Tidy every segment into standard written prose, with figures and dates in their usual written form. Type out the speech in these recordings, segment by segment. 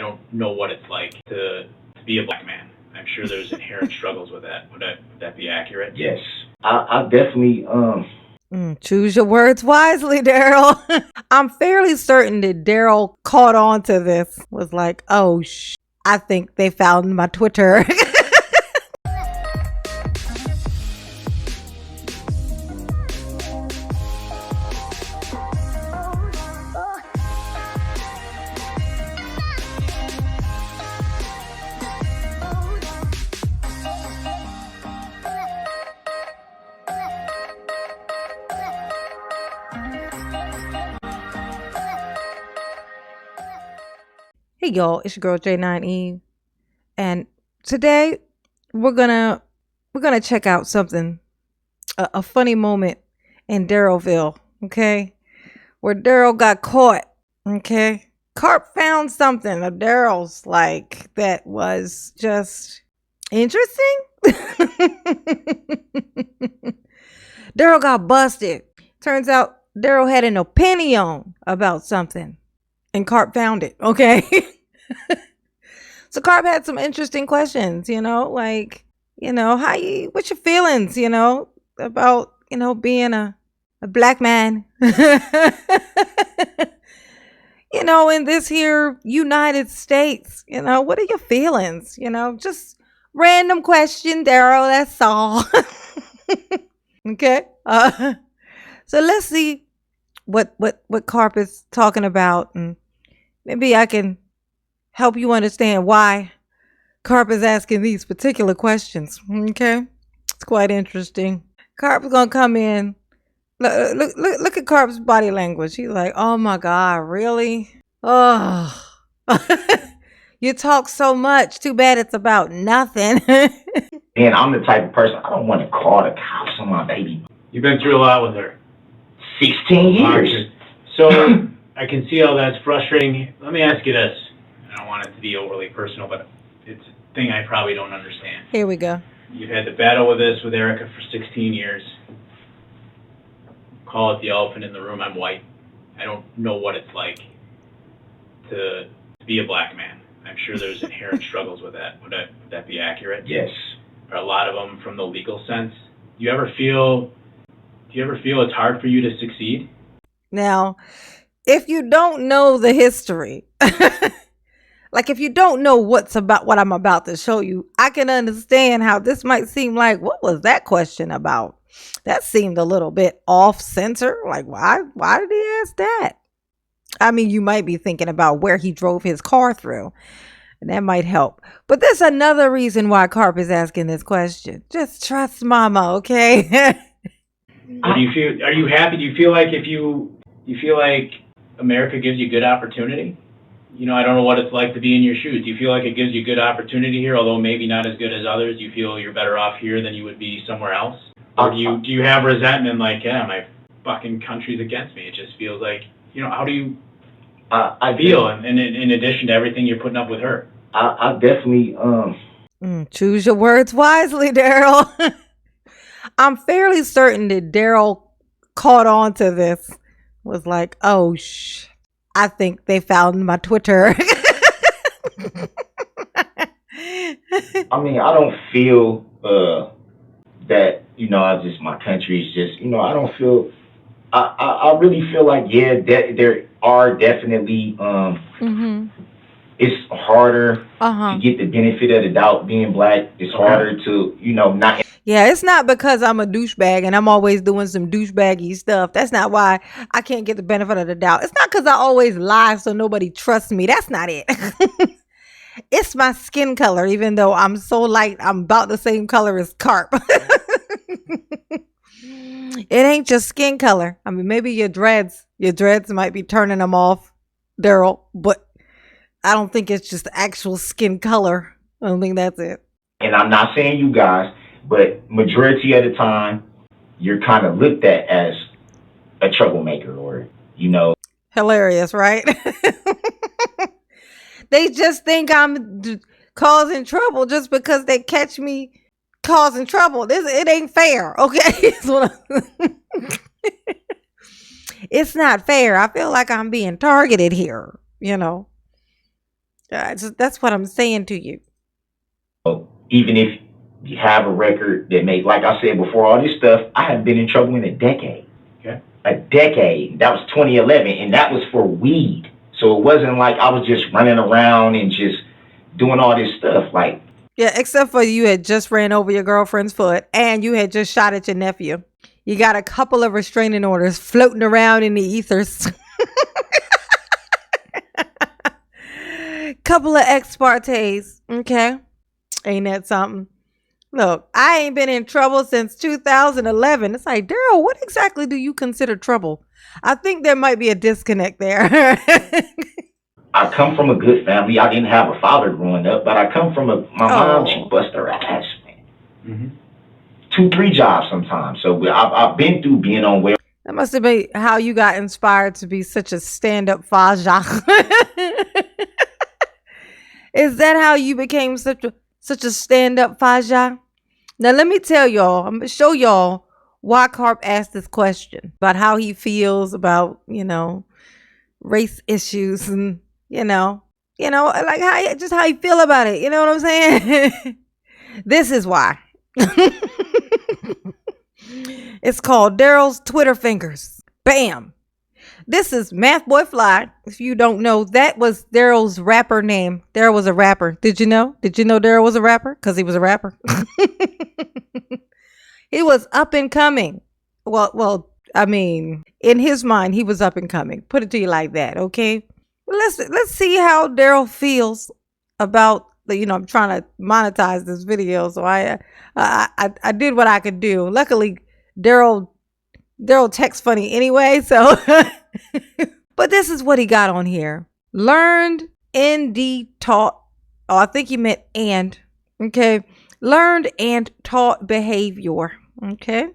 I don't know what it's like to be a black man. I'm sure there's inherent struggles with that. Would that be accurate? Yes, I definitely Choose your words wisely, Daryl. I'm fairly certain that Daryl caught on to this, was like, oh, I think they found my Twitter. Hey y'all, it's your girl J9 Eve, and today we're gonna check out something, a funny moment in Darrellville, okay, where Daryl got caught. Okay, Carp found something of Daryl's like that was just interesting. Daryl got busted. Turns out Daryl had an opinion about something, and Carp found it. Okay. So Carp had some interesting questions, like, what's your feelings, about, being a black man, in this here United States, what are your feelings, just random question, Daryl, that's all. Okay. So let's see what Carp is talking about, and maybe I can help you understand why Carp is asking these particular questions. Okay, it's quite interesting. Carp's gonna come in. Look at Carp's body language. He's like, "Oh my God, really? Oh, you talk so much. Too bad it's about nothing." and I'm the type of person I don't want to call the cops on my baby. You've been through a lot with her. 16 years. So I can see how that's frustrating. Let me ask you this. I don't want it to be overly personal, but it's a thing I probably don't understand. Here we go. You've had to battle with this with Erica for 16 years. Call it the elephant in the room. I'm white. I don't know what it's like to be a black man. I'm sure there's inherent struggles with that. Would that be accurate? Yes. Are a lot of them from the legal sense? Do you ever feel it's hard for you to succeed? Now, if you don't know the history, like if you don't know what I'm about to show you, I can understand how this might seem like, what was that question about? That seemed a little bit off center. Like, why did he ask that? I mean, you might be thinking about where he drove his car through, and that might help. But there's another reason why Carp is asking this question. Just trust mama, okay? Are you happy? Do you feel like America gives you good opportunity? I don't know what it's like to be in your shoes. Do you feel like it gives you good opportunity here, although maybe not as good as others? Do you feel you're better off here than you would be somewhere else? Or do you have resentment like, yeah, my fucking country's against me? It just feels like, how do you feel in addition to everything you're putting up with her? I definitely choose your words wisely, Daryl. I'm fairly certain that Daryl caught on to this, was like, oh, I think they found my Twitter. I mean, I don't feel that, I just, my country is just, I don't feel, I really feel like, yeah, there are definitely, it's harder to get the benefit of the doubt being black. It's harder to, not. Yeah, it's not because I'm a douchebag and I'm always doing some douchebaggy stuff. That's not why I can't get the benefit of the doubt. It's not because I always lie so nobody trusts me. That's not it. It's my skin color, even though I'm so light, I'm about the same color as Carp. It ain't just skin color. I mean, maybe your dreads might be turning them off, Daryl, but I don't think it's just actual skin color. I don't think that's it. And I'm not saying you guys, but majority of the time, you're kind of looked at as a troublemaker or, Hilarious, right? They just think I'm causing trouble just because they catch me causing trouble. It ain't fair, okay? It's not fair. I feel like I'm being targeted here, That's what I'm saying to you. Even if you have a record that may, like I said before, all this stuff, I have been in trouble in a decade. Okay. A decade. That was 2011, and that was for weed. So it wasn't like I was just running around and just doing all this stuff. Like, Yeah, except for you had just ran over your girlfriend's foot and you had just shot at your nephew. You got a couple of restraining orders floating around in the ethers. Couple of ex partes. Okay. Ain't that something? Look, I ain't been in trouble since 2011. It's like, Daryl, what exactly do you consider trouble? I think there might be a disconnect there. I come from a good family. I didn't have a father growing up, but I come from my mom, she bust her ass, man. Mm-hmm. 2-3 jobs sometimes. So I've been through being on welfare. That must have been how you got inspired to be such a stand-up faja. Is that how you became such a stand-up faja? Now let me tell y'all, I'm gonna show y'all why Carp asked this question about how he feels about, race issues and, like how you feel about it. You know what I'm saying? This is why. It's called Daryl's Twitter Fingers. Bam. This is Math Boy Fly. If you don't know, that was Daryl's rapper name. Daryl was a rapper. Did you know? Did you know Daryl was a rapper? Because he was a rapper. He was up and coming. Well, I mean, in his mind, he was up and coming. Put it to you like that, okay? Let's see how Daryl feels about I'm trying to monetize this video, so I did what I could do. Luckily, Daryl texts funny anyway, so but this is what he got on here. Learned ND taught. Oh, I think he meant and. Okay. Learned and taught behavior. Okay.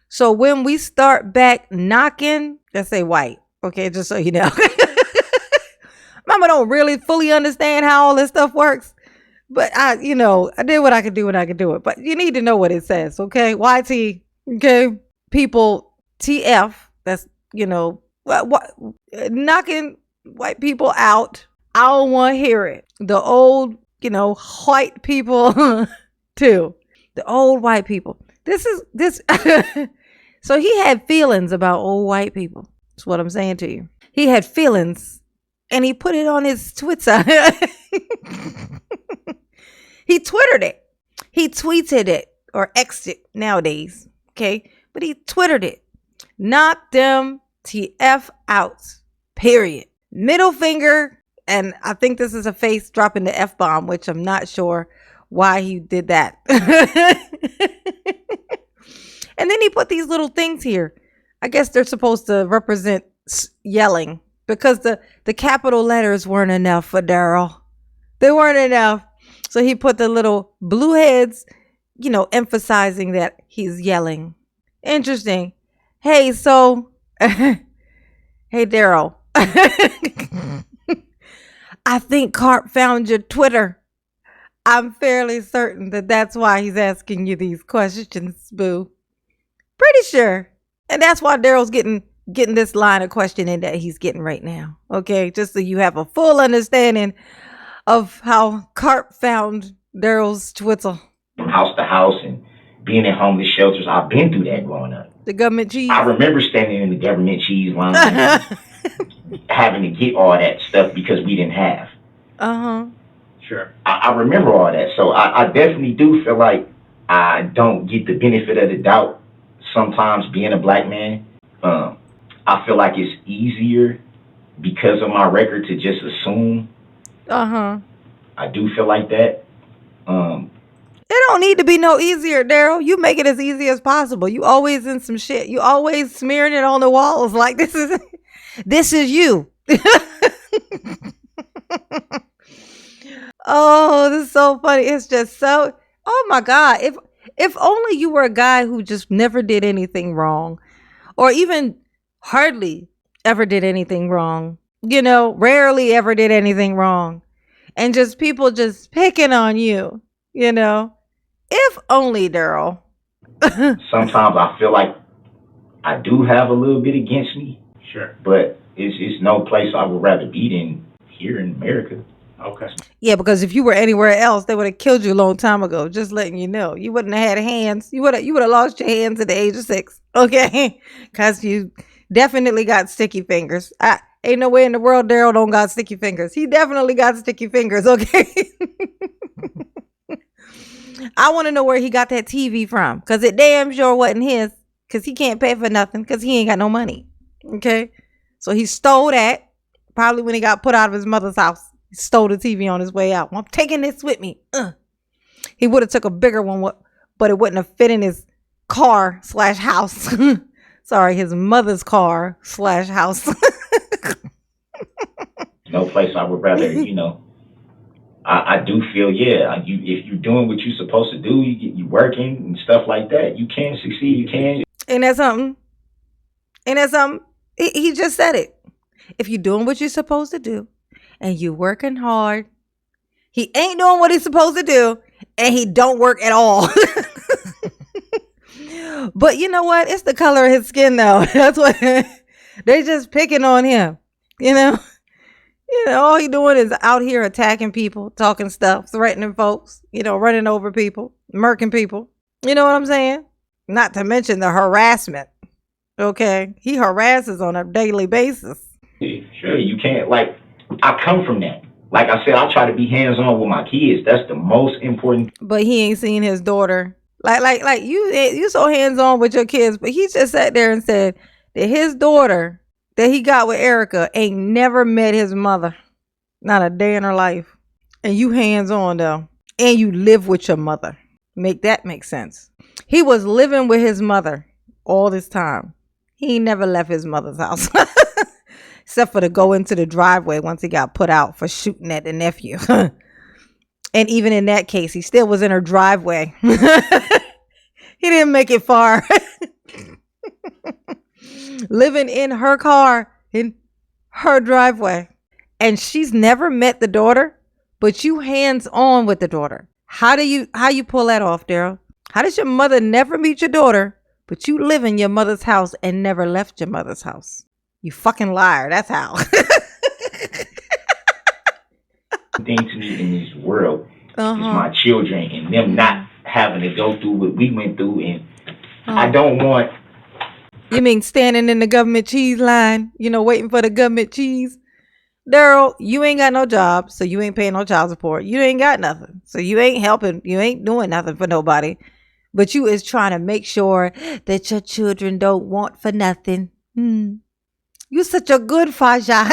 So when we start back knocking, let's say white. Okay, just so you know. Mama don't really fully understand how all this stuff works. But I did what I could do when I could do it. But you need to know what it says, okay? YT, okay? People, TF, that's, what knocking white people out. I don't want to hear it. The old, white people, too. The old white people. This. So he had feelings about old white people. That's what I'm saying to you. He had feelings. And he put it on his Twitter. He Twittered it. He tweeted it or X'd it nowadays. Okay. But he Twittered it. Knock them TF out. Period. Middle finger. And I think this is a face dropping the F-bomb, which I'm not sure why he did that. And then he put these little things here. I guess they're supposed to represent yelling. Because the capital letters weren't enough for Daryl. They weren't enough. So he put the little blue heads, emphasizing that he's yelling. Interesting. Hey, so, hey, Daryl. I think Carp found your Twitter. I'm fairly certain that that's why he's asking you these questions, boo. Pretty sure. And that's why Daryl's getting this line of questioning that he's getting right now. Okay, just so you have a full understanding of how Carp found Daryl's Twitter. From house to house and being in homeless shelters. I've been through that growing up. The government cheese. I remember standing in the government cheese line having to get all that stuff because we didn't have. Uh-huh. Sure. I remember all that. So I definitely do feel like I don't get the benefit of the doubt sometimes being a black man. I feel like it's easier because of my record to just assume. Uh-huh. I do feel like that. It don't need to be no easier, Daryl. You make it as easy as possible. You always in some shit. You always smearing it on the walls like this is you. Oh, this is so funny. It's just so, oh my God. If only you were a guy who just never did anything wrong, or even hardly ever did anything wrong, rarely ever did anything wrong, and just people just picking on you, if only, Daryl. Sometimes I feel like I do have a little bit against me. Sure. But it's no place I would rather be than here in America. Okay. Yeah, because if you were anywhere else, they would have killed you a long time ago. Just letting you know, you wouldn't have had hands. You would have lost your hands at the age of 6. Okay, because you definitely got sticky fingers. Ain't no way in the world Daryl don't got sticky fingers. He definitely got sticky fingers. Okay. I want to know where he got that TV from, because it damn sure wasn't his, because he can't pay for nothing, because he ain't got no money. Okay, so he stole that probably when he got put out of his mother's house. He stole the TV on his way out. I'm taking this with me. He would have took a bigger one, but it wouldn't have fit in his car/house. Sorry, his mother's car/house. No place I would rather, I do feel, if you're doing what you're supposed to do, you working and stuff like that, you can succeed, you can. Ain't that something? He just said it. If you're doing what you're supposed to do and you working hard, he ain't doing what he's supposed to do and he don't work at all. But you know what? It's the color of his skin, though. That's what they just picking on him. All he doing is out here attacking people, talking stuff, threatening folks, running over people, murking people. You know what I'm saying? Not to mention the harassment. Okay, he harasses on a daily basis. Sure, you can't. I come from that. Like I said, I try to be hands-on with my kids. That's the most important. But he ain't seen his daughter. Like you so hands-on with your kids, but he just sat there and said that his daughter that he got with Erica ain't never met his mother. Not a day in her life. And you hands-on, though. And you live with your mother. Make that make sense. He was living with his mother all this time. He never left his mother's house. Except for to go into the driveway once he got put out for shooting at the nephew. And even in that case, he still was in her driveway. He didn't make it far. Living in her car, in her driveway. And she's never met the daughter, but you hands-on with the daughter. How you pull that off, Daryl? How does your mother never meet your daughter, but you live in your mother's house and never left your mother's house? You fucking liar. That's how. Thing to me in this world is my children and them not having to go through what we went through. And I don't want. You mean standing in the government cheese line, waiting for the government cheese? Daryl, you ain't got no job, so you ain't paying no child support. You ain't got nothing, so you ain't helping. You ain't doing nothing for nobody. But you is trying to make sure that your children don't want for nothing. You such a good Faja.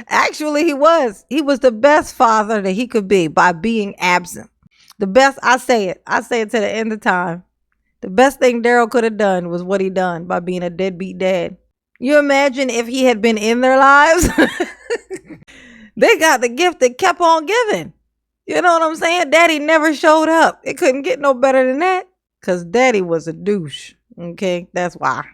Actually, he was. He was the best father that he could be by being absent. The best, I say it to the end of time. The best thing Daryl could have done was what he done by being a deadbeat dad. You imagine if he had been in their lives? They got the gift that kept on giving. You know what I'm saying? Daddy never showed up. It couldn't get no better than that. Because Daddy was a douche. Okay? That's why.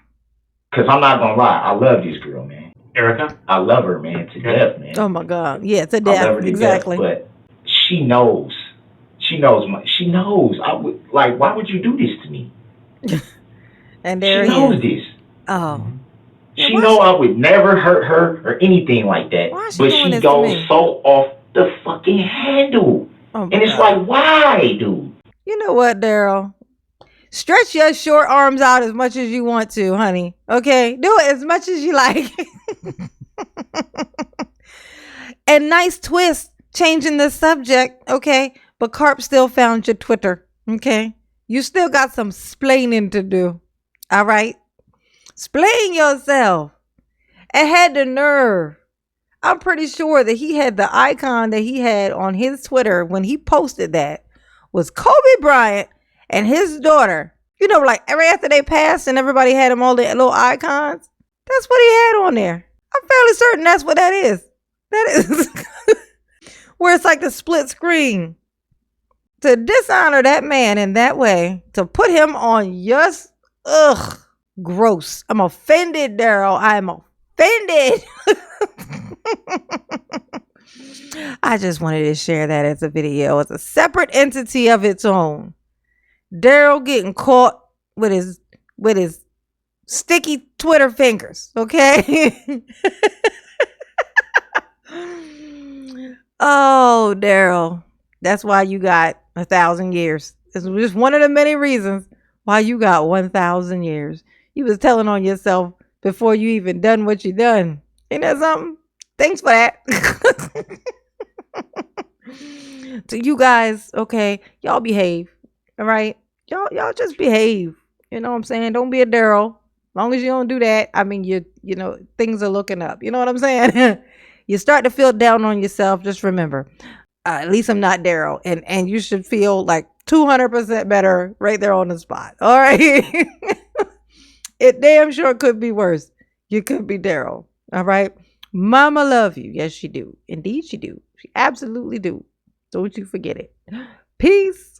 Because I'm not going to lie. I love this girl, man. Erica? I love her, man, to death, man. Oh, my God. Yeah, to death. I love her to exactly. death, but she knows. She knows. Why would you do this to me? And there she knows this. Oh. She know I would never hurt her or anything like that. But she goes so off the fucking handle. Oh, and it's like, why, dude? You know what, Daryl? Stretch your short arms out as much as you want to, honey. Okay? Do it as much as you like. And nice twist, changing the subject, okay? But Carp still found your Twitter, okay? You still got some splaining to do, all right? Splain yourself. And had the nerve. I'm pretty sure that he had the icon that he had on his Twitter when he posted that was Kobe Bryant and his daughter. Like right after they passed and everybody had him all the little icons. That's what he had on there. I'm fairly certain that's what that is. That is where it's like the split screen. To dishonor that man in that way, to put him on yes, gross. I'm offended, Daryl. I am offended. I just wanted to share that as a video. It's a separate entity of its own. Daryl getting caught with his sticky Twitter fingers, okay? Oh, Daryl, that's why you got 1,000 years. It's just one of the many reasons why you got 1,000 years. You was telling on yourself before you even done what you done. Ain't that something? Thanks for that. To you guys, okay, y'all behave. All right, y'all just behave. You know what I'm saying? Don't be a Daryl. Long as you don't do that, I mean, you know things are looking up. You know what I'm saying? You start to feel down on yourself. Just remember, at least I'm not Daryl, and you should feel like 200% better right there on the spot. All right, it damn sure could be worse. You could be Daryl. All right, Mama love you. Yes, she do. Indeed, she do. She absolutely do. Don't you forget it. Peace.